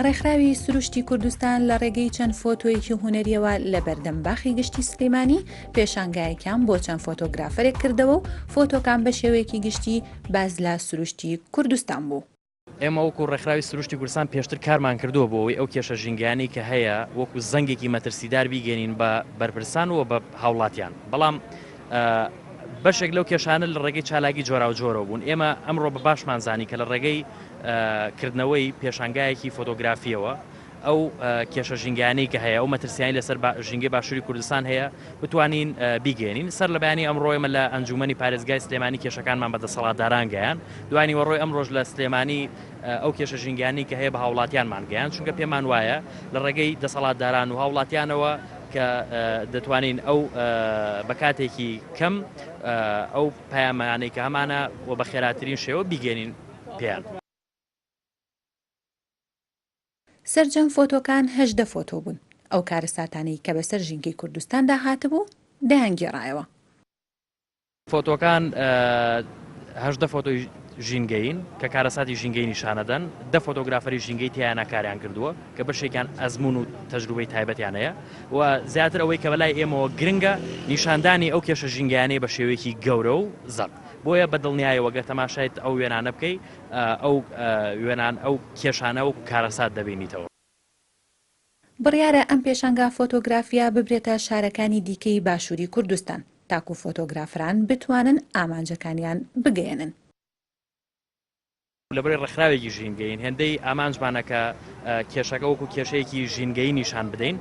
ڕێکخراوی سروشتی کوردستان لە ڕێگەی چەند فۆتۆیەکی هونەریەوە لە بەردەمباخی گشتی سلێمانی پێشانگایەکان بۆ چەند فۆتۆگرافەرێک کردەوە و فۆتۆکان بە شێوەیەکی گشتی باز لە سروشتی کوردستان بوو. ئێمە وەکو ڕێکخراوی سروشتی کوردستان پێشتر کارمان کردووە بۆەوەی ئەو کێشە ژینگیانی کە هەیە وەکو زەنگێکی مەترسیدار بیگەنین بە بەرپرسان و بە هاوڵاتیان. بەڵام بەشێک لەو کێشانە لە ڕێگەی چالاکی جۆرا و جۆرە بوون. ئێمە ئەمڕۆ بە باشمان زانی کە لە ڕێگەی کردنەوەی پێشانگایەکی فۆتۆگرافیەوە ئەو کێشە ژینگیانەی کە هەیە ئەو مەترسیانی لەسەر ژینگەی باشووری کوردستان هەیە بتوانین بیگەێنین. سەر لە بەیانی ئەمڕۆ ئێمە لە ئەنجومەنی پارێزگای سلێمانی کێشەکانمان بەدەسەڵاتداران گەیان. دوانی وەڕۆی ئەمڕۆژ لە سلێمانی ئەو کێشە ژینگیانی کە هەیە بە هاوڵاتیانمان گەیان، چونکە پێمان وایە لە ڕێگەی دەسەڵاتداران و هاوڵاتیانەوە کە دەتوانین ئەو بەکاتێکی کەم ئەو پەیامانەی کە هەمانە و بە خێراترین شێوە بیگەێنین پێیان. سەرجەم فۆتۆکان 18 فۆتۆ بوون. ئەو کارەساتانەی کە بەسەر ژینگەی کوردستاندا هاتبوو دەیانگێڕایەوە. فۆتۆکان 18 فۆتۆی ژینگەین کە کارەساتی ژینگەی نیشانەدەن، 10 فۆتۆگرافەری ژینگەی تیانە کاریان کردووە کە بەشێکیان ئەزمون و تەجروبەی تایبەتیان هەیە و زیاتر ئەوەی کە بەلای ئێمەوە گرنگە نیشاندانی ئەو کێشە ژینگیانەی بە شێوەیەکی گەورە و زەق. بۆیە بەدڵنیایەوە گە تەماشایت ئەو وێنانە بکەی ئەو وێنان ئەو کێشانە و کارەسات دەبینیتەوە. بڕیارە ئەم پێشانگا فۆتۆگرافیا ببرێتە شارەکانی دیکەی باشووری کوردستان تاکو فۆتۆگرافران بتوانن ئامانجەکانیان بگەێنن. لەبەرەی ڕێکخراوێکی ژینگەین هێندەی ئامانجمانەکە کێشەکە وەکو کێشەیەکی ژینگەی نیشان بدەین،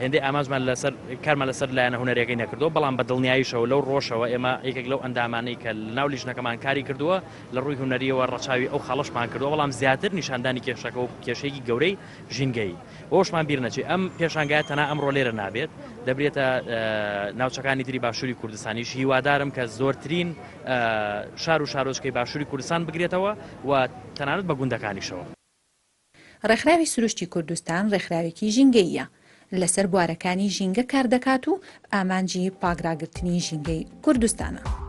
هێندەی ئامانجمان لەسەر کارمان لەسەر لایەنە هونەرەکەی نەکردەوە، بەڵام بە دڵنیاییشەوە لەو ڕۆژەوە ئێمە یەکێک لەو ئەندامانەی کە لە ناو لیژنەکەمان کاری کردووە لە ڕووی هونەریەوە ڕەچاوی ئەو خاڵشمان کردووە، بەڵام زیاتر نیشاندانی کێشەکە و کێشەیەکی گەورەی ژینگەی بۆشمان بیر نەچێ. ئەم پێشانگایە تەنها ئەمڕۆ لێرە نابێت، دەبرێتە ناوچەکانی تری باشووری کوردستانیش. هیوادارم کە زۆرترین شار و شارۆچکەی باشووری کوردستان بگرێتەوە و تەنانەت بە گوندەکانیشەوە. ڕێکخراوی سروشتی کوردستان ڕێکخراوێکی ژینگەییە، لەسەر بوارەکانی ژینگە کار دەکات و ئامانجی پاگراگرتنی ژینگەی کوردستانە.